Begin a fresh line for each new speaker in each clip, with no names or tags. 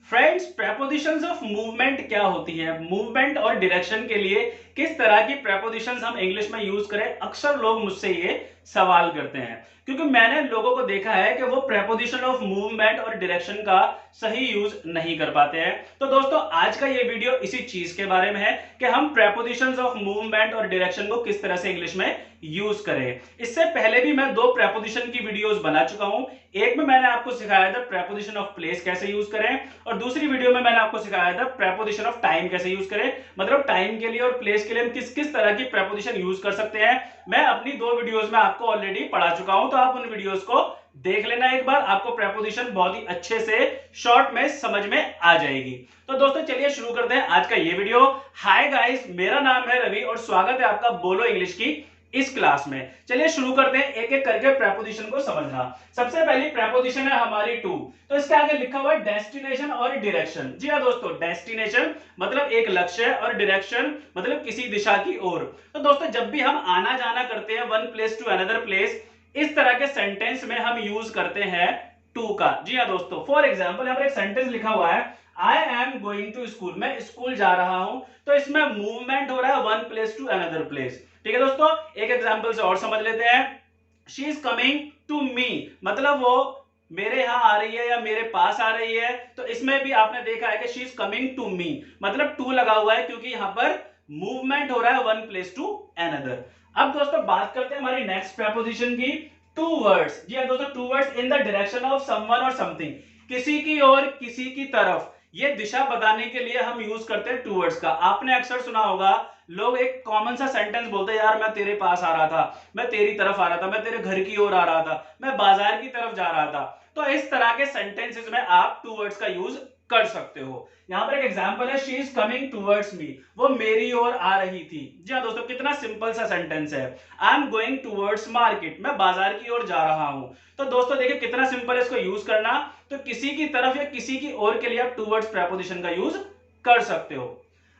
Friends, prepositions of movement क्या होती है? मूवमेंट और डायरेक्शन के लिए किस तरह की प्रेपोजिशंस हम इंग्लिश में यूज करें? अक्सर लोग मुझसे ये सवाल करते हैं क्योंकि मैंने लोगों को देखा है कि वो प्रेपोजिशन ऑफ मूवमेंट और डायरेक्शन का सही यूज नहीं कर पाते हैं। तो दोस्तों, आज का ये वीडियो इसी चीज के बारे में है कि हम प्रेपोजिशंस ऑफ मूवमेंट और डायरेक्शन को किस तरह से इंग्लिश में यूज करें। इससे पहले भी मैं दो प्रेपोजिशन की वीडियोस बना चुका हूं। एक में मैंने आपको सिखाया था प्रेपोजिशन ऑफ प्लेस कैसे यूज करें, और दूसरी वीडियो में मैंने आपको सिखाया था प्रेपोजिशन ऑफ टाइम कैसे यूज करें। मतलब टाइम के लिए और प्लेस के लिए हम किस किस तरह की प्रेपोजिशन यूज कर सकते हैं, मैं अपनी दो वीडियोस में आपको ऑलरेडी पढ़ा चुका हूं। तो आप उन वीडियोस को देख लेना एक बार, आपको प्रेपोजिशन बहुत ही अच्छे से शॉर्ट में समझ में आ जाएगी। तो दोस्तों, चलिए शुरू करते हैं आज का ये वीडियो। हाय गाइस, मेरा नाम है रवि और स्वागत है आपका बोलो इंग्लिश की इस क्लास में। चलिए शुरू करते हैं एक एक करके प्रेपोजिशन को समझना। सबसे पहली प्रेपोजिशन है हमारी टू। तो इसके आगे लिखा हुआ है डेस्टिनेशन और डायरेक्शन। जी हाँ दोस्तों, डेस्टिनेशन मतलब एक लक्ष्य और डायरेक्शन मतलब किसी दिशा की ओर। तो दोस्तों, जब भी हम आना जाना करते हैं one place to another place, इस तरह के सेंटेंस में हम यूज करते हैं टू का। जी हाँ दोस्तों, फॉर एग्जाम्पल यहाँ पर एक सेंटेंस लिखा हुआ है I am going to school, मैं स्कूल जा रहा हूं। तो इसमें मूवमेंट हो रहा है one place to another place. ठीक है दोस्तों, एक एग्जांपल से और समझ लेते हैं। She is coming to me मतलब वो मेरे यहां आ रही है या मेरे पास आ रही है। तो इसमें भी आपने देखा है कि she is coming to me मतलब टू लगा हुआ है क्योंकि यहां पर मूवमेंट हो रहा है वन प्लेस टू अनदर। अब दोस्तों बात करते हैं हमारी नेक्स्ट प्रेपोजिशन की, टू वर्ड्स। जी हाँ दोस्तों, towards in the direction of someone और समथिंग, किसी की और किसी की तरफ, ये दिशा बताने के लिए हम यूज करते हैं टू वर्ड्स का। आपने अक्सर सुना होगा लोग एक कॉमन सा सेंटेंस बोलते हैं, यार मैं तेरे पास आ रहा था, मैं तेरी तरफ आ रहा था, मैं तेरे घर की ओर आ रहा था, मैं बाजार की तरफ जा रहा था। तो इस तरह के सेंटेंसेस में आप टू वर्ड्स का यूज कर सकते हो। यहां पर एक एग्जांपल है, she is coming towards me, वो मेरी ओर आ रही थी। जी हाँ दोस्तों, कितना सिंपल सा सेंटेंस है। I am going towards market, मैं बाजार की ओर जा रहा हूं। तो दोस्तों देखिए कितना सिंपल है इसको यूज करना। तो किसी की तरफ या किसी की ओर के लिए आप टूवर्ड्स प्रेपोजिशन का यूज कर सकते हो।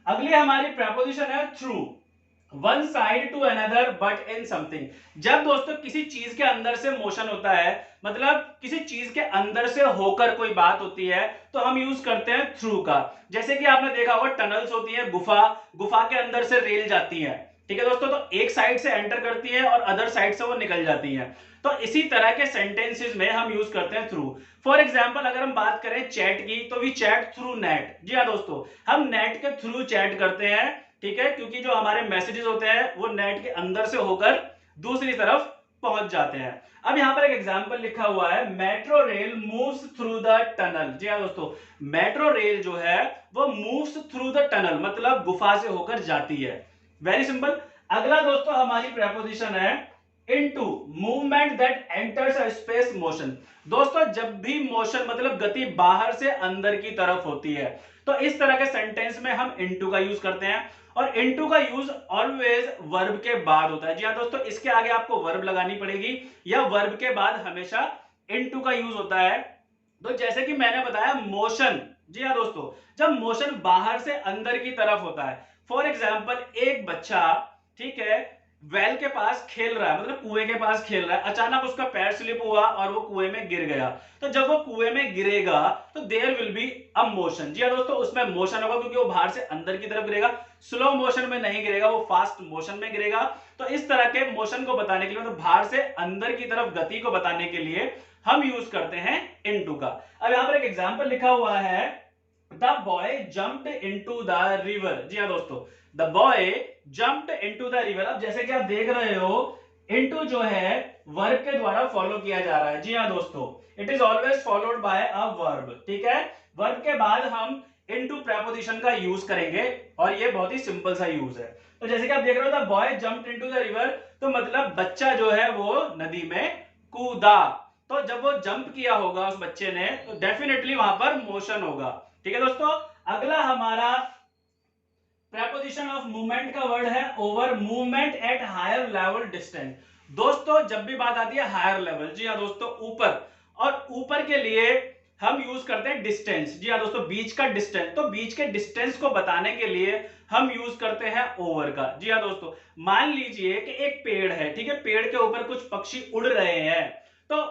अगली हमारी प्रेपोजिशन है through, one side to another but in something. जब दोस्तों किसी चीज के अंदर से मोशन होता है, मतलब किसी चीज के अंदर से होकर कोई बात होती है, तो हम यूज करते हैं थ्रू का। जैसे कि आपने देखा होगा टनल्स होती है, गुफा, गुफा के अंदर से रेल जाती है। ठीक है दोस्तों, तो एक साइड से एंटर करती है और अदर साइड से वो निकल जाती है। तो इसी तरह के सेंटेंसेस में हम यूज करते हैं थ्रू। फॉर एग्जाम्पल अगर हम बात करें चैट की, तो वी चैट थ्रू नेट। जी हाँ दोस्तों, हम नेट के थ्रू चैट करते हैं। ठीक है, क्योंकि जो हमारे मैसेजेस होते हैं वो नेट के अंदर से होकर दूसरी तरफ पहुंच जाते हैं। अब यहां पर एक एग्जांपल लिखा हुआ है, metro rail moves through the tunnel. जी हाँ दोस्तों, मेट्रो रेल जो है वो मूव्स थ्रू द टनल मतलब गुफा से होकर जाती है। Very simple. अगला दोस्तों हमारी प्रेपोजिशन है into, movement that enters a space motion. दोस्तों जब भी मोशन मतलब गति बाहर से अंदर की तरफ होती है, तो इस तरह के सेंटेंस में हम इनटू का यूज करते हैं। और इनटू का यूज ऑलवेज वर्ब के बाद होता है। जी हाँ दोस्तों, इसके आगे आपको वर्ब लगानी पड़ेगी या वर्ब के बाद हमेशा इनटू का यूज होता है। तो जैसे कि मैंने बताया मोशन, जी हाँ दोस्तों, जब मोशन बाहर से अंदर की तरफ होता है, फॉर एग्जाम्पल एक बच्चा, ठीक है, वेल के पास खेल रहा है मतलब कुएं के पास खेल रहा है, अचानक उसका पैर स्लिप हुआ और वो कुएं में गिर गया। तो जब वो कुएं में गिरेगा तो there will be a motion. जी हाँ दोस्तों, उसमें मोशन होगा क्योंकि वो बाहर से अंदर की तरफ गिरेगा, स्लो मोशन में नहीं गिरेगा, वो फास्ट मोशन में गिरेगा। तो इस तरह के मोशन को बताने के लिए मतलब बाहर से अंदर की तरफ गति को बताने के लिए हम यूज करते हैं इनटू का। अब यहां पर एक एग्जांपल लिखा हुआ है, the boy jumped into the river. जी हाँ दोस्तों, the boy jumped into the river. अब जैसे कि आप देख रहे हो, इनटू जो है वर्ब के द्वारा फॉलो किया जा रहा है। जी हाँ दोस्तों, it is always followed by a verb. ठीक है, वर्ब के बाद हम इनटू प्रेपोजिशन का यूज करेंगे और ये बहुत ही सिंपल सा यूज है। तो जैसे कि आप देख रहे हो, the boy jumped into the river, तो मतलब बच्चा जो है वो नदी में कूदा। तो जब वो जंप किया होगा उस बच्चे ने, तो डेफिनेटली वहां पर मोशन होगा। ठीक है दोस्तों, अगला हमारा प्रेपोजिशन ऑफ मूवमेंट का वर्ड है over, movement at higher level distance. दोस्तों जब भी बात आती है हायर लेवल, जी हाँ दोस्तों ऊपर, और ऊपर के लिए हम यूज करते हैं डिस्टेंस। जी हाँ दोस्तों, बीच का डिस्टेंस, तो बीच के डिस्टेंस को बताने के लिए हम यूज करते हैं ओवर का। जी हाँ दोस्तों, मान लीजिए कि एक पेड़ है, ठीक है, पेड़ के ऊपर कुछ पक्षी उड़ रहे हैं। तो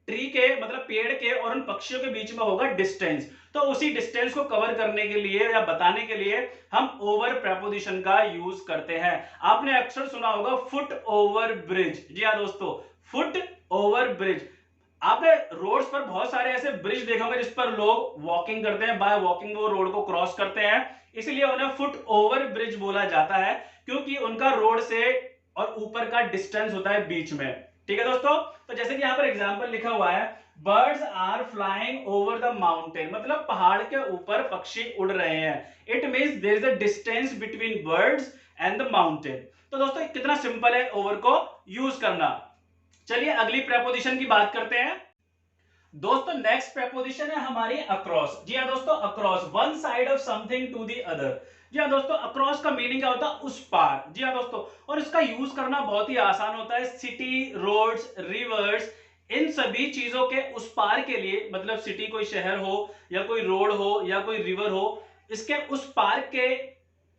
ट्री के मतलब पेड़ के और उन पक्षियों के बीच में होगा डिस्टेंस। तो उसी डिस्टेंस को कवर करने के लिए या बताने के लिए हम ओवर प्रेपोजिशन का यूज करते हैं। आपने अक्सर सुना होगा फुट ओवर ब्रिज। जी हाँ दोस्तों, फुट ओवर ब्रिज। आपने रोड्स पर बहुत सारे ऐसे ब्रिज देखे होंगे जिस पर लोग वॉकिंग करते हैं, बाय वॉकिंग वो रोड को क्रॉस करते हैं, इसलिए उन्हें फुट ओवर ब्रिज बोला जाता है, क्योंकि उनका रोड से और ऊपर का डिस्टेंस होता है बीच में। ठीक है दोस्तों, तो जैसे कि यहां पर एग्जांपल लिखा हुआ है, birds are flying over the mountain, मतलब पहाड़ के ऊपर पक्षी उड़ रहे हैं। It means there is a distance between birds and the mountain. तो दोस्तों कितना सिंपल है ओवर को यूज करना। चलिए अगली प्रेपोजिशन की बात करते हैं। दोस्तों नेक्स्ट प्रेपोजिशन है हमारी अक्रॉस। जी हाँ दोस्तों, across, one side of something to the other. जी हाँ दोस्तों, अक्रॉस का मीनिंग क्या होता है? उस पार। जी हाँ दोस्तों, और इसका यूज करना बहुत ही आसान होता है। सिटी, रोड्स, रिवर्स, इन सभी चीजों के उस पार के लिए, मतलब सिटी कोई शहर हो या कोई रोड हो या कोई रिवर हो, इसके उस पार के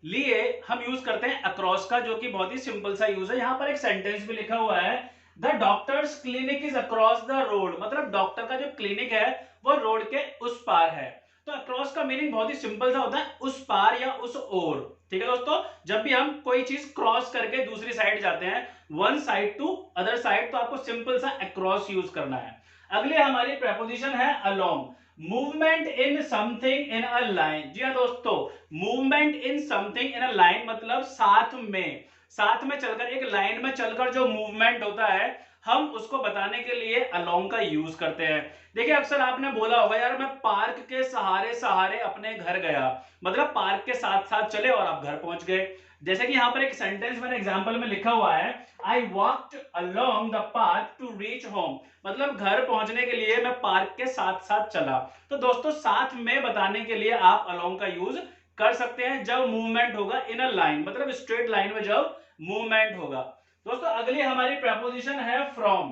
लिए हम यूज करते हैं अक्रॉस का, जो कि बहुत ही सिंपल सा यूज है। यहां पर एक सेंटेंस भी लिखा हुआ है, the doctors clinic is across the road, मतलब डॉक्टर का जो क्लिनिक है वो रोड के उस पार है। तो अक्रॉस का मीनिंग बहुत ही सिंपल सा होता है, उस पार या उस ओर। ठीक है दोस्तों, जब भी हम कोई चीज क्रॉस करके दूसरी साइड जाते हैं, one side to other side, तो आपको सिंपल सा अक्रॉस यूज करना है। अगली हमारी प्रेपोजिशन है along, movement in something in a line. जी हाँ दोस्तों, movement in something in a line मतलब साथ में, साथ में चलकर, एक लाइन में चलकर जो मूवमेंट होता है, हम उसको बताने के लिए अलोंग का यूज करते हैं। देखिए अक्सर आपने बोला होगा, यार मैं पार्क के सहारे सहारे अपने घर गया, मतलब पार्क के साथ साथ चले और आप घर पहुंच गए। जैसे कि यहां पर एक सेंटेंस मैंने एग्जांपल में लिखा हुआ है, I walked along the park to reach home, मतलब घर पहुंचने के लिए मैं पार्क के साथ साथ चला। तो दोस्तों साथ में बताने के लिए आप अलोंग का यूज कर सकते हैं जब मूवमेंट होगा इन अ लाइन, मतलब स्ट्रेट लाइन में जब मूवमेंट होगा। दोस्तों अगली हमारी प्रेपोजिशन है from,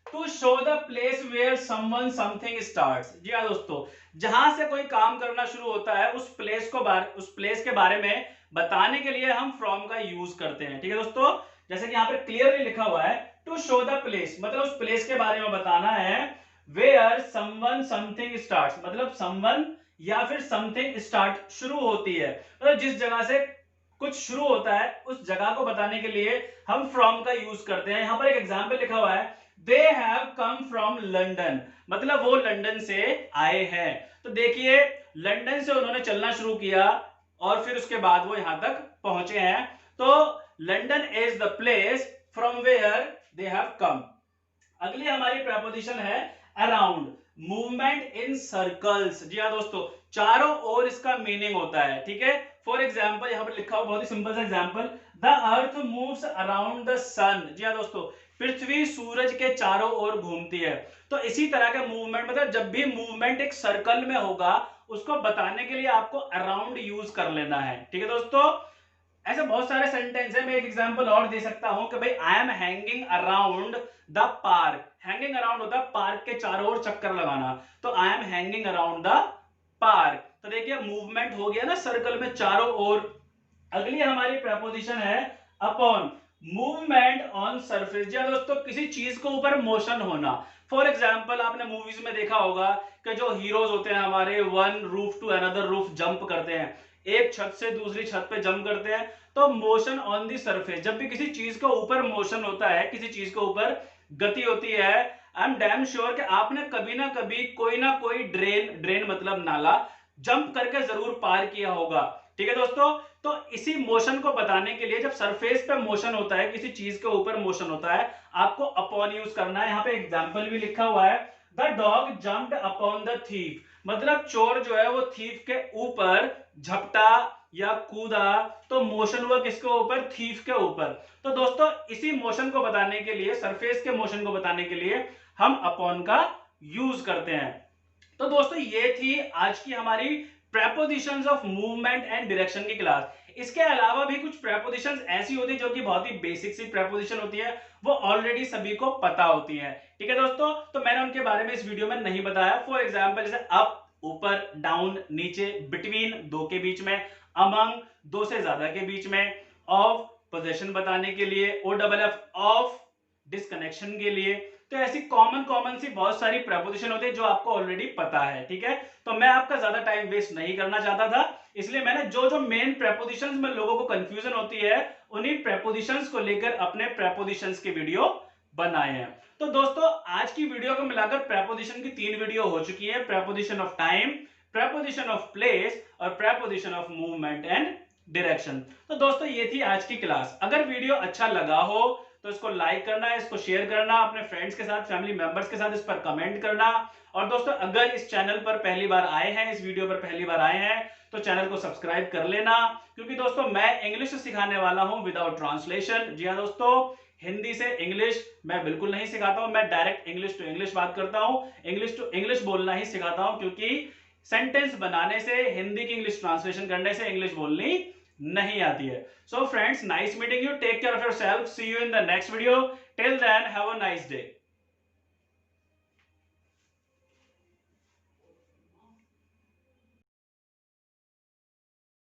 to show the place where someone something starts. जी हाँ दोस्तों, जहां से कोई काम करना शुरू होता है उस प्लेस के बारे में बताने के लिए हम फ्रॉम का यूज करते हैं। ठीक है दोस्तों, जैसे कि यहां पर क्लियरली लिखा हुआ है, टू शो द प्लेस, मतलब उस प्लेस के बारे में बताना है, वेयर समवन समथिंग स्टार्ट्स, मतलब समवन या फिर समथिंग स्टार्ट शुरू होती है, मतलब जिस जगह से कुछ शुरू होता है उस जगह को बताने के लिए हम फ्रॉम का यूज करते हैं। यहां पर एक एग्जांपल लिखा हुआ है, दे हैव कम फ्रॉम लंदन, मतलब वो लंदन से आए हैं। तो देखिए लंदन से उन्होंने चलना शुरू किया और फिर उसके बाद वो यहां तक पहुंचे हैं। तो London is the place from where they have come. अगली हमारी प्रपोजिशन है अराउंड, मूवमेंट इन सर्कल्स। जी हाँ दोस्तों, चारों ओर इसका मीनिंग होता है। ठीक है, फॉर एग्जाम्पल यहां पर लिखा हुआ बहुत ही सिंपल सा example, the earth moves around the sun. जी हाँ दोस्तों, पृथ्वी सूरज के चारों ओर घूमती है। तो इसी तरह का मूवमेंट, मतलब जब भी मूवमेंट एक सर्कल में होगा उसको बताने के लिए आपको अराउंड यूज कर लेना है। ठीक है दोस्तों, ऐसे बहुत सारे सेंटेंस है, मैं एक एग्जांपल और दे सकता हूं कि भाई I am hanging around the park. Hanging around होता है पार्क के चारों ओर चक्कर लगाना, तो I am hanging around the park. तो देखिए मूवमेंट हो गया ना सर्कल में चारों ओर। अगली हमारी प्रपोजिशन है अपॉन, मूवमेंट ऑन सरफेस। जी दोस्तों, किसी चीज के ऊपर मोशन होना। फॉर एग्जाम्पल आपने मूवीज में देखा होगा कि जो हीरोज होते हैं हमारे, one roof to another roof jump करते हैं, एक छत से दूसरी छत पे जंप करते हैं। तो मोशन ऑन दी सरफेस, जब भी किसी चीज के ऊपर मोशन होता है, किसी चीज के ऊपर गति होती है, आई एम डैम श्योर कि आपने कभी ना कोई ड्रेन मतलब नाला जंप करके जरूर पार किया होगा। ठीक है दोस्तों, तो इसी मोशन को बताने के लिए, जब सरफेस पे मोशन होता है, किसी चीज के ऊपर मोशन होता है, आपको अपॉन यूज करना है। यहां पे एग्जांपल भी लिखा हुआ है, the dog jumped upon the thief, मतलब चोर जो है वो थीफ के ऊपर झपटा या कूदा, तो मोशन हुआ किसके ऊपर? थीफ के ऊपर। तो दोस्तों इसी मोशन को बताने के लिए, सरफेस के मोशन को बताने के लिए हम अपॉन का यूज करते हैं। तो दोस्तों ये थी आज की हमारी prepositions of movement and direction की क्लास। इसके अलावा भी कुछ प्रेपोजिशंस ऐसी होती है जो कि बहुत ही बेसिक सी प्रेपोजिशन होती है, वो ऑलरेडी सभी को पता होती है। ठीक है दोस्तों, तो मैंने उनके बारे में इस वीडियो में नहीं बताया। फॉर एग्जांपल जैसे अप, ऊपर, डाउन, नीचे, बिटवीन दो के बीच में, अमंग दो से ज्यादा के बीच में, ऑफ पोजीशन बताने के लिए, O double F off disconnection के लिए। तो ऐसी कॉमन सी बहुत सारी प्रेपोजिशन होती है जो आपको ऑलरेडी पता है, ठीक है। तो मैं आपका ज्यादा टाइम वेस्ट नहीं करना चाहता था, इसलिए मैंने जो मेन प्रेपोजिशंस में लोगों को कंफ्यूजन होती है उन्हीं प्रेपोजिशंस को लेकर अपने प्रेपोजिशंस के वीडियो बनाए हैं। तो दोस्तों आज की वीडियो को मिलाकर प्रेपोजिशन की 3 वीडियो हो चुकी है, preposition of time, preposition of place और preposition of movement and direction. तो दोस्तों ये थी आज की क्लास। अगर वीडियो अच्छा लगा हो तो इसको लाइक करना, इसको शेयर करना, अपने फ्रेंड्स के साथ, फैमिली मेंबर्स के साथ इस पर कमेंट करना। और दोस्तों अगर इस चैनल पर पहली बार आए हैं, इस वीडियो पर पहली बार आए हैं, तो चैनल को सब्सक्राइब कर लेना, क्योंकि दोस्तों मैं इंग्लिश सिखाने वाला हूं विदाउट ट्रांसलेशन। जी हाँ दोस्तों, हिंदी से इंग्लिश मैं बिल्कुल नहीं सिखाता हूं, मैं डायरेक्ट इंग्लिश टू इंग्लिश बात करता हूं, इंग्लिश टू इंग्लिश बोलना ही सिखाता हूं, क्योंकि सेंटेंस बनाने से, हिंदी की इंग्लिश ट्रांसलेशन करने से इंग्लिश बोलनी नहीं आती है। So friends, nice meeting you, take care of yourself, see you in the next video, till then have a nice day.